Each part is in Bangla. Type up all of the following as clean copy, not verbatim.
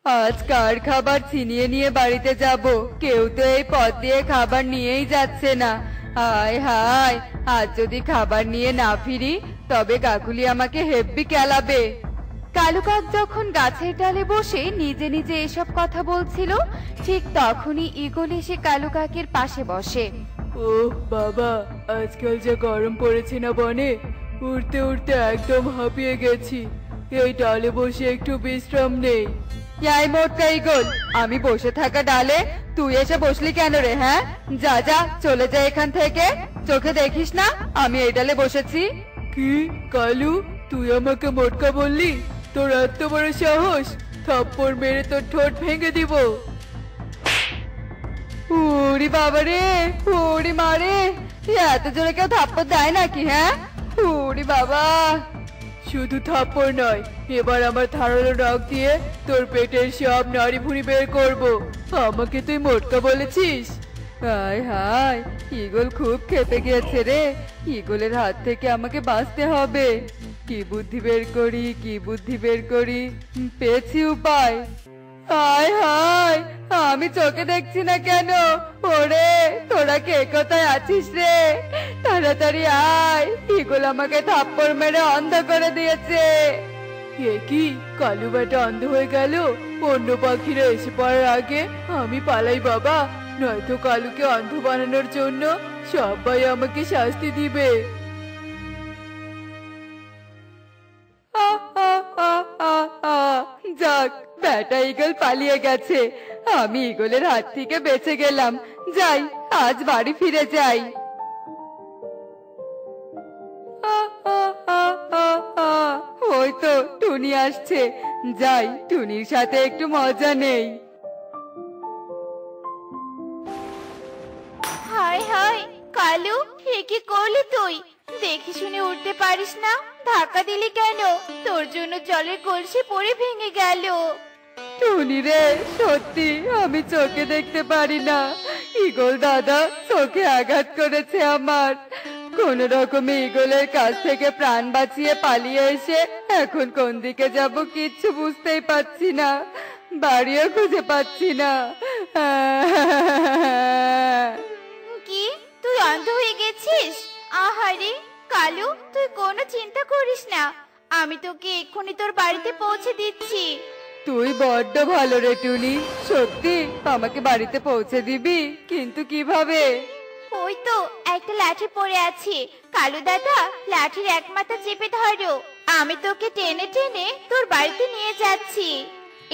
আজ কার খাবার ছিনিয়ে নিয়ে বাড়িতে যাব? কেউ তো এই পথ দিয়ে খাবার নিয়েই যাচ্ছে না। হায় হায়, আজ যদি খাবার নিয়ে না ফিরি তবে কাকুলি আমাকে হেব্বি কেলাবে। কালু কাক যখন গাছের ডালে বসে নিজে নিজে এসব কথা বলছিল, ঠিক তখনই ঈগল এসে কালু কাকের পাশে বসে। ওহ বাবা, আজকাল যে গরম পড়েছে না বনে, উড়তে উড়তে একদম হাঁপিয়ে গেছি। এই ডালে বসে একটু বিশ্রাম নেই। এই মোটকা ঈগল, আমি বসে থাকা ডালে তুই এসে বসলি কেন রে? হ্যাঁ, যা যা, চলে যা এখান থেকে। চোখে দেখিস না আমি এই ডালে বসেছি? কি কালু, তুই আমাকে মোটকা বললি? তোর এত বড় সাহস! থাপ্পড় মেরে তোর ঠোঁট ভেঙে দিব। ওরে বাবা রে, ওরে মারে, এত জোরে কেউ থাপ্পড় দেয় নাকি? হ্যাঁ, ওরে বাবা। শুধু থাপ্পড় নয়, এবার আমার ধারালো নখ দিয়ে তোর পেটের সব নাড়ি ভুঁড়ি বের করব। আমাকে তুই মোটকা বলেছিস? হায় হায়, ঈগল খুব খেপে গিয়েছে রে। ঈগলের হাত থেকে আমাকে বাঁচতে হবে। কি বুদ্ধি বের করি, কি বুদ্ধি বের করি। পেয়েছি উপায়। হায় হায়, আমি চোখে দেখছি না কেন? ওরে, তোরা কে কোথায় আছিস রে? তাড়াতাড়ি আয়, ঈগল আমাকে থাপ্পড় মেরে অন্ধ করে দিয়েছে। এ কি, কালু বেটা অন্ধ হয়ে গেল? অন্য পাখিরা এসে পড়ার আগে আমি পালাই বাবা, নয়তো কালুকে অন্ধ বানানোর জন্য সবাই আমাকে শাস্তি দিবে। যাক, বেটা ঈগল পালিয়ে গেছে। আমি ঈগলের হাত থেকে বেঁচে গেলাম। যাই, আজ বাড়ি ফিরে যাই। ওই তো টুনি আসছে। যাই, টুনির সাথে একটু মজা নেই। হায় হায়, কালু, এ কি করলি তুই? দেখি শুনে উঠতে পারিস না? ধাক্কা দিলি কেন? তোর জন্য জলের কলসি পড়ে ভেঙে গেল। টুনি রে, সত্যি আমি চোখে দেখতে পারি না। ঈগল দাদা চোখে আঘাত করেছে আমার। কোন রকমে ঈগলের কাছ থেকে প্রাণ বাঁচিয়ে পালিয়ে এসে এখন কোন দিকে যাব কিচ্ছু বুঝতেই পারছি না। বাড়িও খুঁজে পাচ্ছি না। কি, তুই অন্ধ হয়ে গেছিস? আহারে কালু, তুই কোনো চিন্তা করিস না, আমি তোকে এক্ষুনি তোর বাড়িতে পৌঁছে দিচ্ছি। তুই বড্ড ভালো রে টুনি। সত্যি আমাকে বাড়িতে পৌঁছে দিবি? কিন্তু কিভাবে? ওই তো একটা লাঠি পড়ে আছে, কালু দাদা, লাঠির এক মাথা চেপে ধরো, আমি তোকে টেনে টেনে তোর বাড়িতে নিয়ে যাচ্ছি।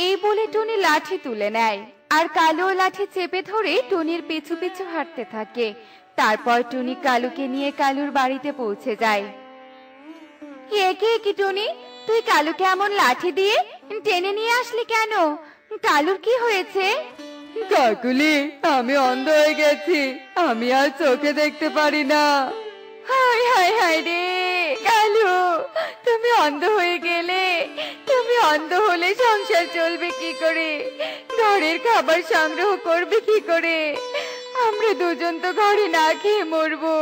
এই বলে টুনি লাঠি তুলে নেয়, আর কালু লাঠি চেপে ধরে টুনির পিছু পিছু হাঁটতে থাকে। তারপর টুনি কালুকে নিয়ে কালুর বাড়িতে পৌঁছে যায়। একে কি টুনি, তুই কালুকে এমন লাঠি দিয়ে টেনে নিয়ে আসলি কেন? কালুর কি হয়েছে? কাকুলি, আমি অন্ধ হয়ে গেছি। আমি আর চোখে দেখতে পারি না। হায় হায় হায় রে কালু, তুমি অন্ধ হয়ে গেলে। তুমি অন্ধ হলে সংসার চলবে কি করে? ঘরের খাবার সংগ্রহ করবে কি করে? আমরা দুজন তো ঘরে না খেয়ে মরবো।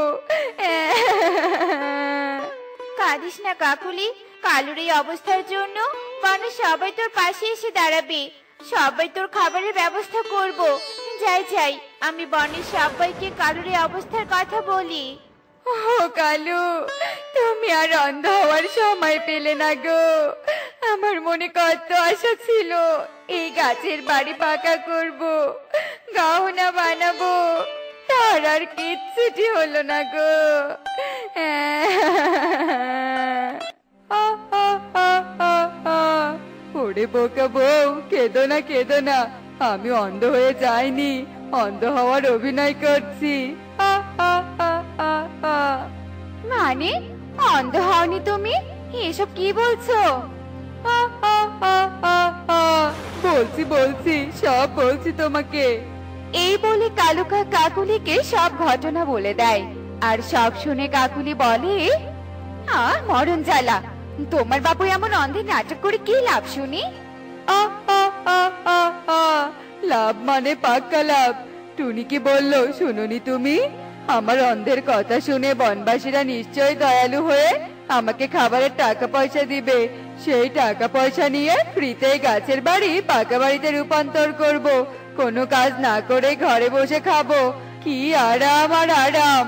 কাঁদিস না কাকুলি, কালুর এই অবস্থার জন্য মানুষ সবাই তোর পাশে এসে দাঁড়াবে, সবাই তোর খাবারের ব্যবস্থা করব। যাই যাই, আমি বনের সবাইকে কালুর এই অবস্থার কথা বলি। ও কালু, তুমি আর অন্ধ হওয়ার সময় পেলে না গো। আমার মনে কত আশা ছিল, এই গাছের বাড়ি পাকা করব, গহনা বানাবো, তার আর কিচ্ছুটি হলো না গো। ওরে বোকা বউ, কেঁদো না কেঁদো না, আমি অন্ধ হয়ে যাইনি, অন্ধ হওয়ার অভিনয় করছি। মানে অন্ধ হওনি তুমি? এসব কি বলছো? বলছি বলছি, সব বলছি তোমাকে। এই বলে কালু কাক কাকুলিকে সব ঘটনা বলে দেয়। আর সব শুনে কাকুলি বলে, মরণ জ্বালা, তোমার বাবু এমন অন্ধের নাটক করে কি লাভ শুনি? লাভ মানে পাক্কা লাভ। টুনি কি বললো শুনোনি তুমি? আমার অন্ধের কথা শুনে বনবাসীরা নিশ্চয়ই দয়ালু হয়ে আমাকে খাবারের টাকা পয়সা দিবে। সেই টাকা পয়সা নিয়ে ফ্রিতে গাছের বাড়ি পাকা বাড়িতে রূপান্তর করব। কোনো কাজ না করে ঘরে বসে খাবো। কি আরাম আর আরাম।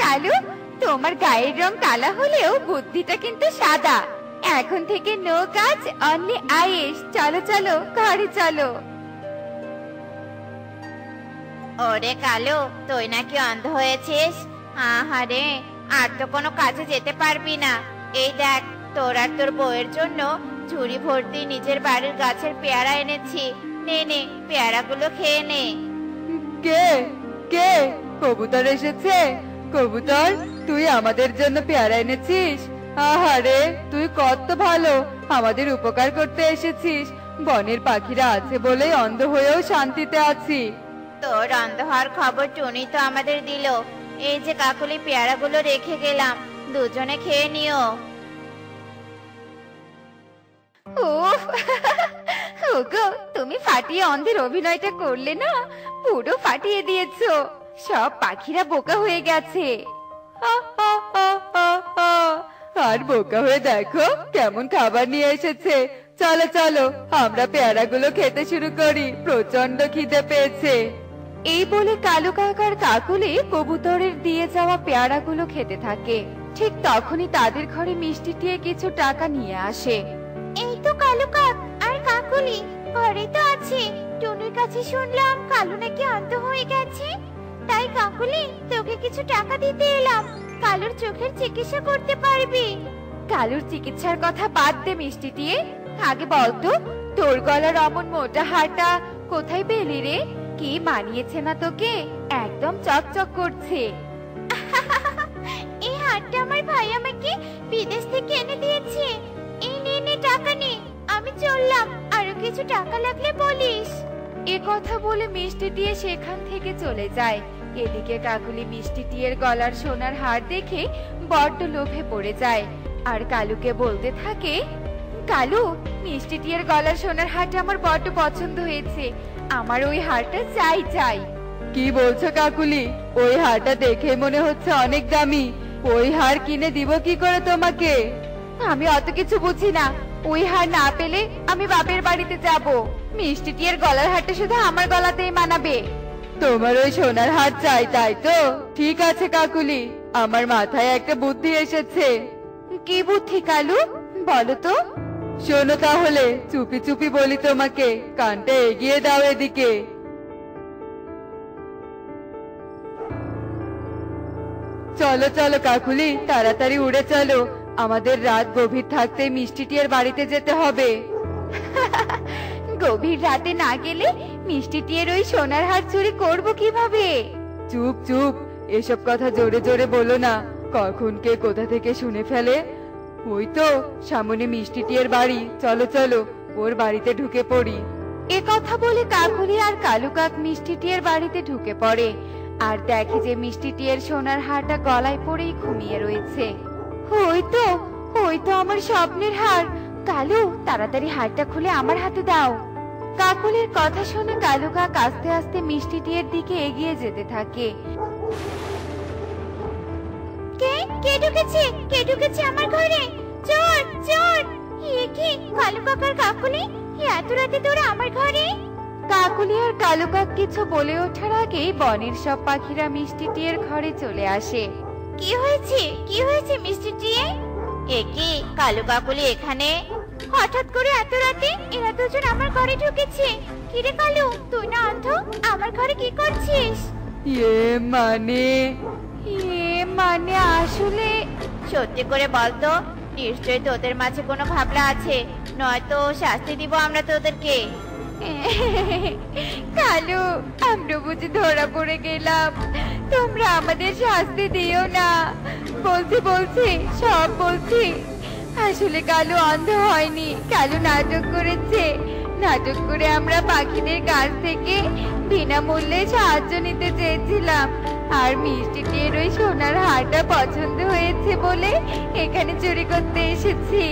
কালু, তোমার গায়ের রং কালা হলেও বুদ্ধিটা কিন্তু সাদা। এখন থেকে নো কাজ, অনলি আয়েশ। চলো চলো, ঘরে চলো। ওরে কালু, তুই নাকি অন্ধ হয়েছিস? আহারে, আর তো কোনো কাজে যেতে পারবি না। এই দেখ, তোর আর তোর বউয়ের জন্য ঝুড়ি ভর্তি নিজের বাড়ির গাছের পেয়ারা এনেছি। নে নে, পেয়ারাগুলো খেয়ে নে। কে কে কবুতর এসেছে? কবুতর, তুই আমাদের জন্য পেয়ারা এনেছিস? আহারে, তুই কত ভালো, আমাদের উপকার করতে এসেছিস। বনের পাখিরা আছে বলে অন্ধ হয়েও শান্তিতে আছি। তোর অন্ধ হওয়ার খবর টুনি তো আমাদের দিল। এই যে কাকুলি, পেয়ারাগুলো রেখে গেলাম, দুজনে খেয়ে নিও। উফ, ওগো, তুমি ফাটিয়ে অন্ধের অভিনয়টা করলে না, পুরো ফাটিয়ে দিয়েছো। সব পাখিরা বোকা হয়ে গেছে। আর বোকা হয়ে দেখো কেমন খাবার নিয়ে এসেছে। চলো চলো, আমরা পেয়ারাগুলো খেতে শুরু করি, প্রচন্ড খিদে পেয়েছে। এই বলে কালু কাকার কাকুলি কবুতরের দিয়ে যাওয়া পেয়ারাগুলো খেতে থাকে। ঠিক তখনই তাদের ঘরে মিষ্টি টিয়ে কিছু টাকা নিয়ে আসে। এই তো কালু কাক আর কাকুলি ঘরে তো আছে। টুনির কাছে শুনলাম কালু নাকি অন্ধ হয়ে গেছে, তাই কাকুলি তোকে কিছু টাকা দিতে এলাম। কালুর চোখের চিকিৎসা করতে পারবি। কালুর চিকিৎসার কথা বাদ দে মিষ্টি টিয়ে, আগে বলতো তোর গলার অমন মোটা হাড়টা কোথায় পেলি রে? কি মানিয়েছে না তোকে? একদম চকচক করছে। এই হারটা আমার ভাই আমাকে বিদেশ থেকে এনে দিয়েছে। এই নে নে, টাকা নে, আমি চললাম। আরো কিছু টাকা লাগলে বলিস। এ কথা বলে মিষ্টি টিয়ে সেখান থেকে চলে যায়। এদিকে কাকুলি মিষ্টি টিয়ের গলার সোনার হার দেখে বড্ড লোভে পড়ে যায়, আর কালুকে বলতে থাকে, কালু, মিষ্টি টিয়ের গলার সোনার হারটা আমার বড্ড পছন্দ হয়েছে, আমার ওই হারটা চাই চাই। কি বলছো কাকুলি? ওই হারটা দেখে মনে হচ্ছে অনেক দামি। ওই হার কিনে দিব কি করে তোমাকে? আমি অত কিছু বুঝি না। ওই হার না পেলে আমি বাপের বাড়িতে যাব। মিষ্টি টিয়ের গলার হারটা শুধু আমার গলাতেই মানাবে। তোমার ওই সোনার হার চাই, তাই তো? ঠিক আছে কাকুলি, আমার মাথায় একটা বুদ্ধি এসেছে। কি বুদ্ধি কালু, বলো তো? শোনো তাহলে, চুপি চুপি বলি তোমাকে, কানটা এগিয়ে দাও এদিকে। চলো চলো কাকুলি, তাড়াতাড়ি উড়ে চলো। আমাদের রাত গভীর থাকতে মিষ্টি টিয়ের বাড়িতে যেতে হবে। গভীর রাতে না গেলে মিষ্টি টিয়ের ওই সোনার হার চুরি করব কিভাবে? চুপ চুপ, এসব কথা জোরে জোরে বলো না, কখন কে কোথা থেকে শুনে ফেলে। ওই তো সামনে মিষ্টি টিয়ের বাড়ি, চলো চলো, ওর বাড়িতে ঢুকে পড়ি। এ কথা বলে কাকুলি আর কালু কাক মিষ্টি টিয়ের বাড়িতে ঢুকে পড়ে, আর দেখে যে মিষ্টি টিয়ের সোনার হারটা গলায় পড়েই ঘুমিয়ে রয়েছে। ওই তো আমার স্বপ্নের হার। কালু, তাড়াতাড়ি হারটা খুলে আমার হাতে দাও। কাকুলির কথা শুনে কালু কাক আস্তে আস্তে মিষ্টি টিয়ের দিকে এগিয়ে যেতে থাকে। কে কে ঢুকেছে? কে ঢুকেছে আমার ঘরে? চোর চোর! এ কি কালু কাকার কাকুলি, এত রাতে তোরা আমার ঘরে? কাকুলি আর কালু কাক কিছু বলে ওঠার আগেই বনের সব পাখিরা মিষ্টি টিয়ের ঘরে চলে আসে। কি হয়েছে? কি হয়েছে মিষ্টি টিয়ে? এ কি কালু কাকুলি এখানে? হঠাৎ করে এত রাতে এরা দুজন আমার ঘরে ঢুকেছে। কি রে কালু, তুই না অন্ধ? আমার ঘরে কি করছিস? মানে আসলে সত্যি করে বলতো, নিশ্চয়ই তোদের মাঝে কোনো ভাবনা আছে, নয়তো শাস্তি দিব আমরা তোদেরকে। কালু, আমরা বুঝি ধরা পড়ে গেলাম, তোমরা আমাদের শাস্তি দিও না। বলছি সব বলছি। আসলে কালু অন্ধ হয়নি, কালু নাটক করেছে। নাটক করে আমরা পাখিদের কাছ থেকে বিনামূল্যে সাহায্য নিতে চেয়েছিলাম, আর মিষ্টি টিয়ের ওই সোনার হারটা পছন্দ হয়েছে বলে এখানে চুরি করতে এসেছি।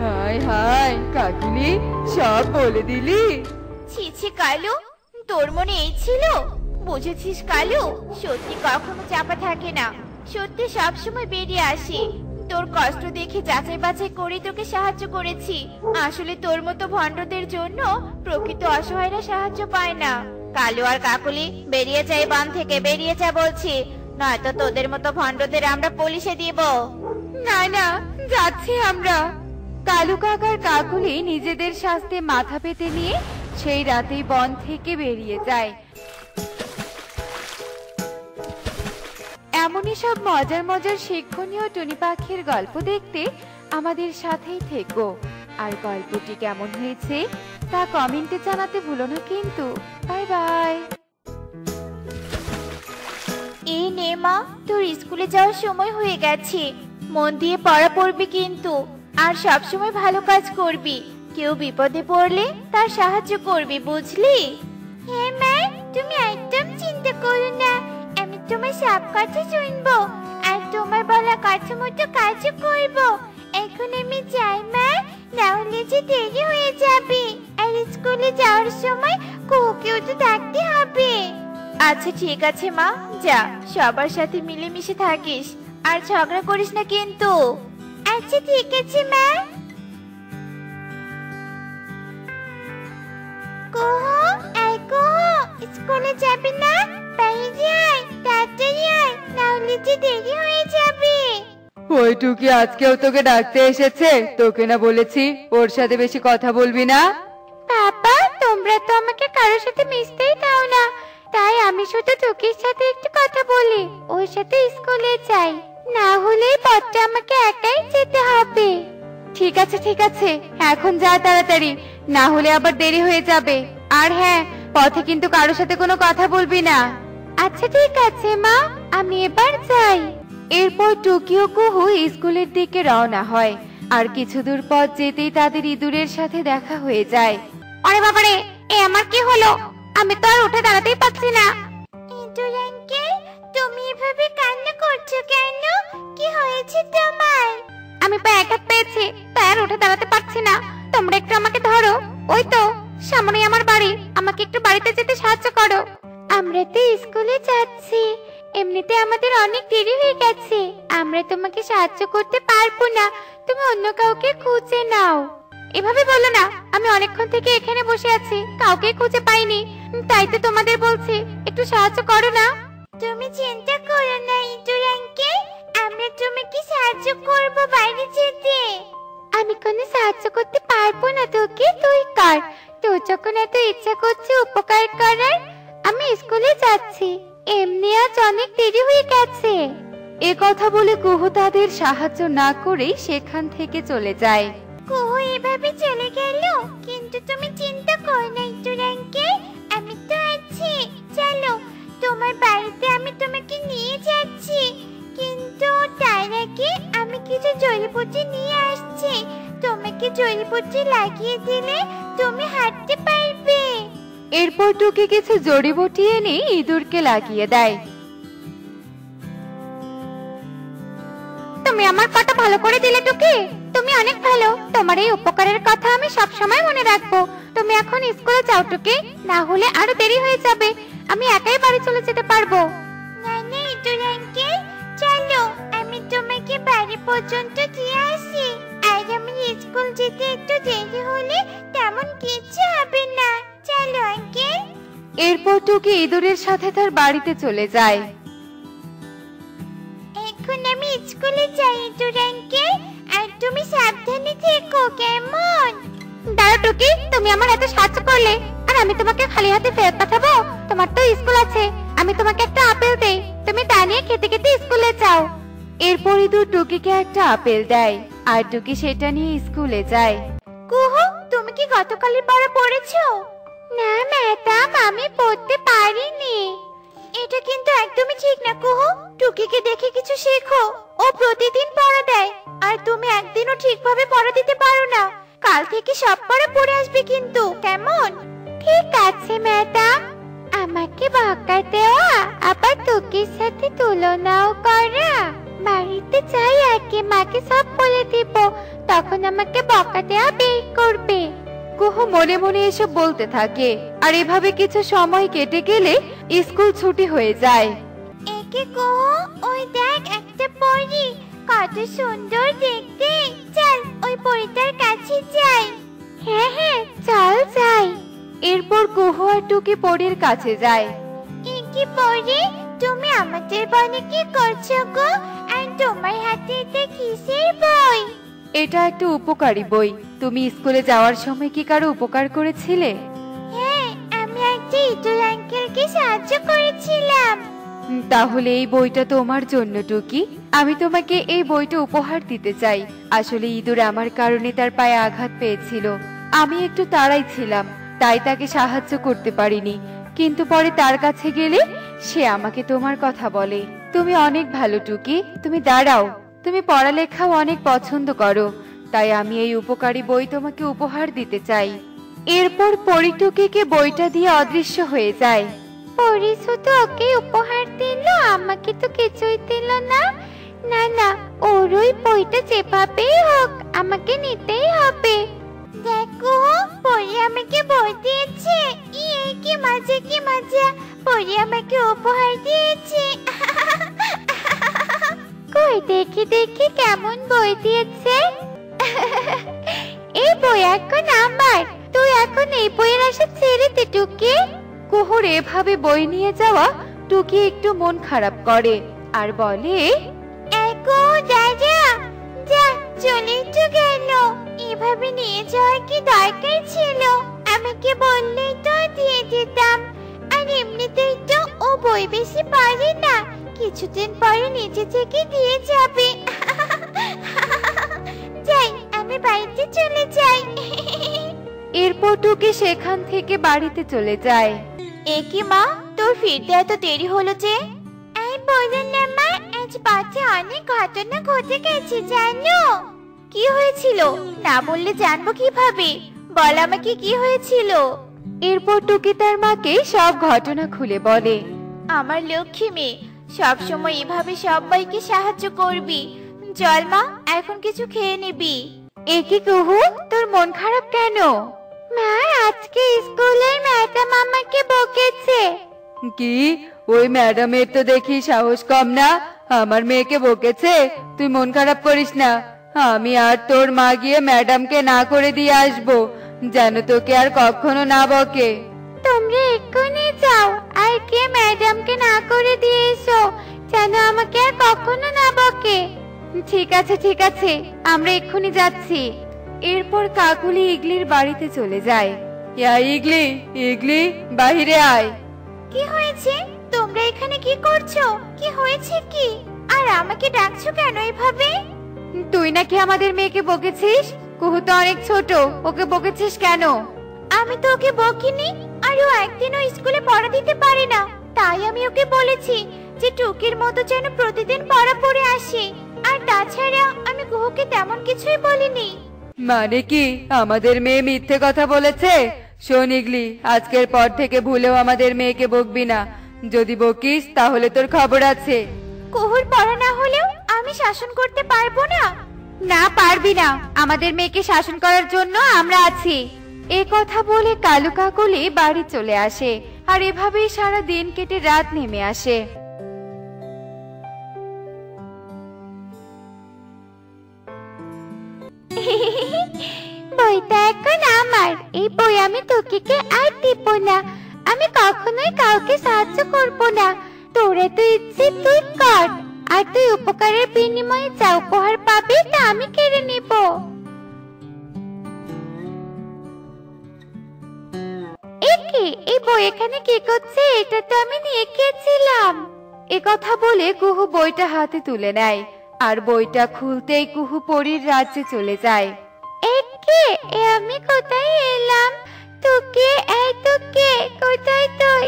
হায় হায় কাকুলি, সব বলে দিলি? ছি ছি কালু, তোর মনে এই ছিল? বুঝেছিস কালু, সত্যি কখনো চাপা থাকে না, সত্যি সবসময় বেরিয়ে আসে। তোর কষ্ট দেখে যাচাই বাছাই করে তোকে সাহায্য করেছি। আসলে তোর মতো ভণ্ডদের জন্য প্রকৃত অসহায়রা সাহায্য পায় না। কালু আর কাকুলি, বেরিয়ে যা এই বান থেকে, বেরিয়ে যা বলছি, নয়তো তোদের মতো ভণ্ডদের আমরা পুলিশে দিব। না না, যাচ্ছি আমরা। কালু কাকার কাকুলি নিজেদের শাস্তে মাথা পেতে নিয়ে সেই রাতেই বন থেকে বেরিয়ে যায়। এমনই সব মজার মজার শিক্ষণীয় টুনি পাখির গল্প দেখতে আমাদের সাথেই থেকো। আর গল্পটি কেমন হয়েছে তা কমেন্টে জানাতে ভুলো না কিন্তু। Bye bye. এই নে মা, তোর স্কুলে যাওয়ার সময় হয়ে গেছে। মন দিয়ে পড়া পড়বি কিন্তু, আর সব সময় ভালো কাজ করবি। কেউ বিপদে পড়লে তার সাহায্য করবি, বুঝলি? হ্যাঁ মা, তুমি একদম চিন্তা করো না। আমি তোমার সব কথা শুনবো আর তোমার বলা কথা মতো কাজও করবো। এখন আমি যাই মা, না হলে যে দেরি হয়ে যাবে। আর স্কুলে যাওয়ার সময় কুকুকেও তো ডাকতে হবে। আচ্ছা ঠিক আছে মা, যা, সবার সাথে মিলেমিশে থাকিস আর ঝগড়া করিস না কিন্তু। আচ্ছা ঠিক আছে মা। কোহো, এই কোহো, স্কুলে যাবি না? বাইরে আয়, তাড়াতাড়ি আয়, না হলে যে দেরি হয়ে যাবে। ওই টুকি আজকেও তোকে ডাকতে এসেছে? তোকে না বলেছি ওর সাথে বেশি কথা বলবি না? বাবা, তোমরা তো আমাকে কারোর সাথে মিশতেই দাও না, তাই আমি শুধু টুকির সাথে একটু কথা বলি, ওর সাথে স্কুলে যাই। না হলে পথটা আমাকে একাই যেতে হবে। ঠিক আছে ঠিক আছে, এখন যা তাড়াতাড়ি, না হলে আবার দেরি হয়ে যাবে। আর হ্যাঁ, পথে কিন্তু কারোর সাথে কোনো কথা বলবি না। আচ্ছা ঠিক আছে মা, আমি এবার যাই। এরপর টুকি ও কুহু স্কুলের দিকে রওনা হয়। আর কিছু দূর পথ যেতেই তাদের ইঁদুরের সাথে দেখা হয়ে যায়। আরে বাবারে, এ আমার কি হলো? আমি তো আর উঠে দাঁড়াতেই পারছি না। ইঁদুর আঙ্কেল, তুমি এভাবে কান্না করছো কেন? কি হয়েছে তোমার? আমি পা আঘাত পেয়েছি, তাই আর উঠে দাঁড়াতে পারছি না। তোমরা একটু আমাকে ধরো। ওই তো সামনেই আমার বাড়ি, আমাকে একটু বাড়িতে যেতে সাহায্য করো। আমরা তো স্কুলে যাচ্ছি, এমনিতে আমাদের অনেক দেরি হয়ে গেছে। আমরা তোমাকে সাহায্য করতে পারবো না, তুমি অন্য কাউকে খুঁজে নাও। এভাবে বলো না, আমি অনেকক্ষণ থেকে এখানে বসে আছি, কাউকে খুঁজে পাইনি, তাই তো তোমাদের বলছি একটু সাহায্য করো না। তুমি চিন্তা করো না ইঁদুর আঙ্কেল, আমরা তোমাকে সাহায্য করব বাইরে যেতে। আমি কোনো সাহায্য করতে পারবো না তোকে, তুই কর। তোর যখন এত ইচ্ছা করছে উপকার করার, আমি স্কুলে যাচ্ছি, এমনি আজ অনেক দেরি হয়ে গেছে। এ কথা বলে কুহু তাদের সাহায্য না করেই সেখান থেকে চলে যায়। কুহু এভাবে চলে গেল, কিন্তু তুমি চিন্তা করো না ইঁদুর আঙ্কেল, আমি তো আছি। চলো, তোমার বাড়িতে আমি তোমাকে নিয়ে যাচ্ছি। কিন্তু তার আগে আমি কিছু জড়িবুটি নিয়ে আসছি, তোমাকে জড়িবুটি লাগিয়ে দিলে তুমি হাঁটতে পারবে। এরপর টুকি কিছু জড়িবুটি এনে ইঁদুরকে লাগিয়ে দেয়। তুমি আমার কথা ভালো করে দিলে টুকি, তুমি অনেক ভালো। তোমার এই উপকারের কথা আমি সব সময় মনে রাখবো। তুমি এখন স্কুলে যাও টুকি, না হলে আরো দেরি হয়ে যাবে, আমি একাই বাড়ি চলে যেতে পারবো। না না ইঁদুর আঙ্কেল, চলো, আমি তোমাকে বাড়ি পর্যন্ত দিয়ে আসি। আর আমি স্কুল যেতে একটু দেরি হলে তেমন কিছু হবে না। চলো আঙ্কেল। এরপর টুকি ইঁদুরের সাথে তার বাড়িতে চলে যায়। এখন আমি স্কুলে যাই ইঁদুর আঙ্কেল, আর তুমি সাবধানে থেকো, কেমন? দাঁড়া টুকি, তুমি আমার এত সাহায্য করলে, আর আমি তোমাকে খালি হাতে ফেরত পাঠাবো? তোমার তো স্কুল আছে, আমি তোমাকে একটা আপেল দেই, তুমি তা নিয়ে খেতে খেতে স্কুলে যাও। এরপর ইঁদুর টুকিকে একটা আপেল দেয়, আর টুকি সেটা নিয়ে স্কুলে যায়। কুহু, তুমি কি গতকালের পড়া পড়েছো? না ম্যাডাম, আমি পড়তে পারিনি। এটা কিন্তু একদমই ঠিক না কুহু, টুকিকে দেখে কিছু শেখো। ও প্রতিদিন পড়া দেয়, আর তুমি একদিনও ঠিকভাবে পড়া দিতে পারো না। কাল থেকে সব পড়া পড়ে আসবে কিন্তু, কেমন? ঠিক আছে ম্যাডাম। আমাকে বকা দেওয়া আবার টুকির সাথে তুলনাও করা? বাড়িতে যাই আগে মাকে সব বলে দিব, তখন আমাকে বকা দেওয়া বের করবে। কুহু মনে মনে এসব বলতে থাকে। আর এভাবে কিছু সময় কেটে গেলে স্কুল ছুটি হয়ে যায়। একে কুহু, ওই দেখ একটা পরী, কত সুন্দর দেখতে। চল ওই পরীটার কাছে যাই। হ্যাঁ হ্যাঁ, চল যাই। এরপর কুহু আর টুকি পরীর কাছে যায়। কি পরি, তুমি আমাদের বনে কি করছো গো? আর তোমার হাতে এটা কিসের বই? এটা একটা উপকারী বই। তুমি স্কুলে যাওয়ার সময় কি কারো উপকার করেছিলে? হ্যাঁ, আমি একটা ইঁদুর আঙ্কেলকে সাহায্য করেছিলাম। তাহলে এই বইটা তোমার জন্য টুকি। আমি তোমাকে এই বইটা উপহার দিতে চাই। আসলে ইঁদুর আমার কারণে তার পায়ে আঘাত পেয়েছিল। আমি একটু তাড়াই ছিলাম, তাই তাকে সাহায্য করতে পারিনি। কিন্তু পরে তার কাছে গেলে সে আমাকে তোমার কথা বলে। তুমি অনেক ভালো টুকি। তুমি দাঁড়াও, তুমি পড়ালেখাও অনেক পছন্দ করো, তাই আমি এই উপকারী বই তোমাকে উপহার দিতে চাই। এরপর পরী টুকিকে বইটা দিয়ে অদৃশ্য হয়ে যায়। পরি শুধু ওকে উপহার দিল, আমাকে তো কিছুই দিল না। না না, ওর ওই বইটা যেভাবেই হোক আমাকে নিতেই হবে। দেখো, পরি আমাকে বই দিয়েছে। ইয়ে, কি মজা কি মজা! পরি আমাকে উপহার দিয়েছে। কই দেখি দেখি কেমন বই দিয়েছে। এই বই এখন আমার। তুই এখন এই বইয়ের আশা ছেড়ে দে টুকি। কুহুর এভাবে বই নিয়ে যাওয়া টুকি একটু মন খারাপ করে আর বলে, যা চলে তো গেল। এভাবে নিয়ে যাওয়ার কি দরকার ছিল? আমাকে বললেই তো দিয়ে দিতাম। আর এমনিতেই তো ও বই বেশি পারে না, কিছুদিন পরে নিজে থেকে দিয়ে যাবে। যাই, আমি বাড়িতে চলে যাই। এরপর টুকি সেখান থেকে বাড়িতে চলে যায়। কি মা, তোর ফিরতে এত দেরি হলো যে? এই বলুন না মা, আজ পথে অনেক ঘটনা ঘটে গেছে জানো। কি হয়েছিল? না বললে জানবো কিভাবে? বল আমাকে, কি হয়েছিল? এরপর টুকি তার মাকে সব ঘটনা খুলে বলে। আমার লক্ষ্মী মেয়ে, সবসময় এভাবে সবাইকে সাহায্য করবি। চল মা, এখন কিছু খেয়ে নিবি। কি কুহু, তোর মন খারাপ কেন? মা, আজকে স্কুলের ম্যাডাম আমাকে বকেছে। কি? ওই ম্যাডামের তো দেখি সাহস কম না, আমার মেয়েকে বকেছে? তুই মন খারাপ করিস না, আমি আর তোর মা গিয়ে ম্যাডামকে না করে দিয়ে আসবো, যেন তোকে আর কখনো না বকে। তোমরা এক্ষুনি যাও আর গিয়ে ম্যাডামকে না করে দিয়ে এসো, যেন আমাকে আর কখনো না বকে। ঠিক আছে ঠিক আছে, আমরা এক্ষুনি যাচ্ছি। এরপর কাকুলি ইগলির বাড়িতে চলে যায়। ইগলি, ইগলি, বাহিরে আয়। কি হয়েছে? তোমরা এখানে কি করছো? কি হয়েছে কি? আর আমাকে ডাকছো কেন এভাবে? তুই নাকি আমাদের মেয়েকে বকেছিস? কুহু তো অনেক ছোট, ওকে বকেছিস কেন? আমি তো ওকে বকিনি, আর ও একদিনও স্কুলে পড়া দিতে পারে না। তাই আমি ওকে বলেছি যে টুকির মতো যেন প্রতিদিন পড়া পড়ে আসে। আর তাছাড়া আমি কুহুকে তেমন কিছুই বলিনি। মানে কি আমাদের মেয়ে মিথ্যে কথা বলেছে? শোন ইগলি, আজকের পর থেকে ভুলেও আমাদের মেয়েকে বকবি না। যদি বকিস তাহলে তোর খবর আছে। কুহুর পড়া না হলেও আমি শাসন করতে পারবো না। না, পারবি না। আমাদের মেয়েকে শাসন করার জন্য আমরা আছি। এ কথা বলে কালু কাকুলি বাড়ি চলে আসে। আর এভাবেই সারা দিন কেটে রাত নেমে আসে। বইটা এখন আমার। এই বই আমি তোকে আর দিব না। আমি কখনোই কাউকে সাহায্য করব না। তোরা তো ইচ্ছে তুই কর, আর তুই উপকারের বিনিময়ে যা উপহার পাবি তা আমি কেড়ে নিব। এই বই এখানে কি করছে? এটা তো আমি নিয়ে গিয়েছিলাম। এ কথা বলে কুহু বইটা হাতে তুলে নেয়। আর বইটা খুলতেই কুহু পরীর রাজ্যে চলে যায়। আমি কোথায় এলাম? তোকে কোথায় তুই?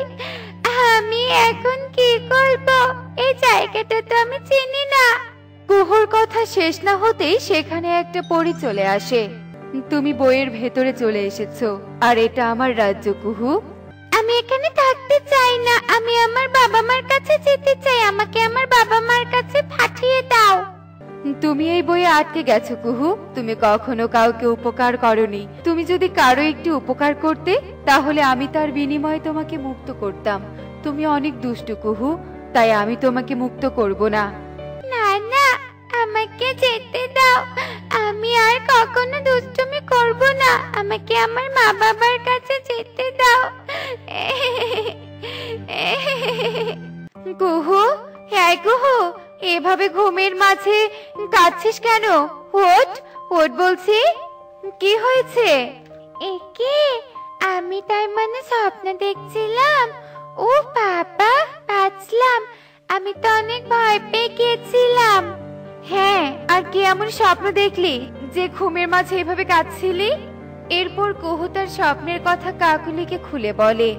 আমি এখন কি করব? এই জায়গাটা তো আমি চিনি না। কুহুর কথা শেষ না হতেই সেখানে একটা পরী চলে আসে। তুমি বইয়ের ভেতরে চলে এসেছো, আর এটা আমার রাজ্য কুহু। আমি এখানে থাকতে চাই না, আমি আমার বাবা মার কাছে যেতে চাই। আমাকে আমার বাবা মার কাছে পাঠিয়ে দাও। তুমি এই বইয়ে আটকে গেছো কুহু। তুমি কখনো কাউকে উপকার করনি। তুমি যদি কারো একটু উপকার করতে, তাহলে আমি তার বিনিময়ে তোমাকে মুক্ত করতাম। তুমি অনেক দুষ্টু কুহু, তাই আমি তোমাকে মুক্ত করব না। না না, আমাকে আমাকে যেতে দাও, আমি আর কখনো দুষ্টুমি করব না, আমাকে আমার মা বাবার কাছে যেতে দাও। কুহু, হ্যাঁ কুহু, এভাবে ঘুমের মাঝে কাঁদছিস কেন? ওঠ ওঠ বলছি। কি হয়েছে? একে আমি তার মানে স্বপ্ন দেখছিলাম। ও বাবা, বাঁচলাম, আমি তো অনেক ভয় পেয়ে গেছিলাম। হ্যাঁ, আর কি এমন স্বপ্ন দেখলি যে ঘুমের মাঝে এভাবে কাঁদছিলি? এরপর কুহু তার স্বপ্নের কথা কাকুলিকে খুলে বলে।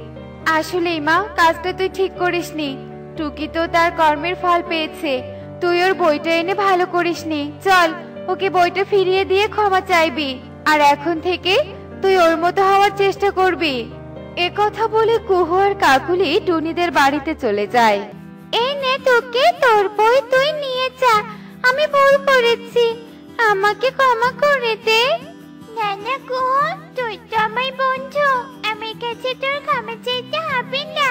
আসলেই মা, কাজটা তুই ঠিক করিসনি। টুকি তো তার কর্মের ফল পেয়েছে, তুই ওর বইটা এনে ভালো করিসনি। চল, ওকে বইটা ফিরিয়ে দিয়ে ক্ষমা চাইবি, আর এখন থেকে তুই ওর মতো হওয়ার চেষ্টা করবি। এ কথা বলে কুহু আর কাকুলি টুনিদের বাড়িতে চলে যায়। এই নে তোকে, তোর বই তুই নিয়ে যা, আমি ভুল করেছি, আমাকে ক্ষমা করে দে। না না কুহু, তুই তো আমার বন্ধু, আমার কাছে তোর ক্ষমা চাইতে হবে না।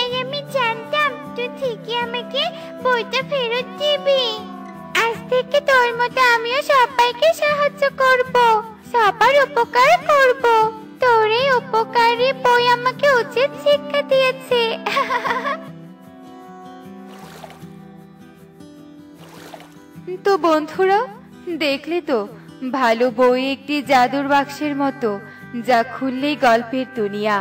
এই আমি জানতাম তুই ঠিকই আমাকে বইটা ফেরত দিবি। আজ থেকে তোর মতো আমিও সবাইকে সাহায্য করব, সবার উপকার করব। তোর এই উপকারী বই আমাকে উচিত শিক্ষা দিয়েছে। তো বন্ধুরা, দেখলে তো, ভালো বই একটি জাদুর বাক্সের মতো, যা খুললেই গল্পের দুনিয়া।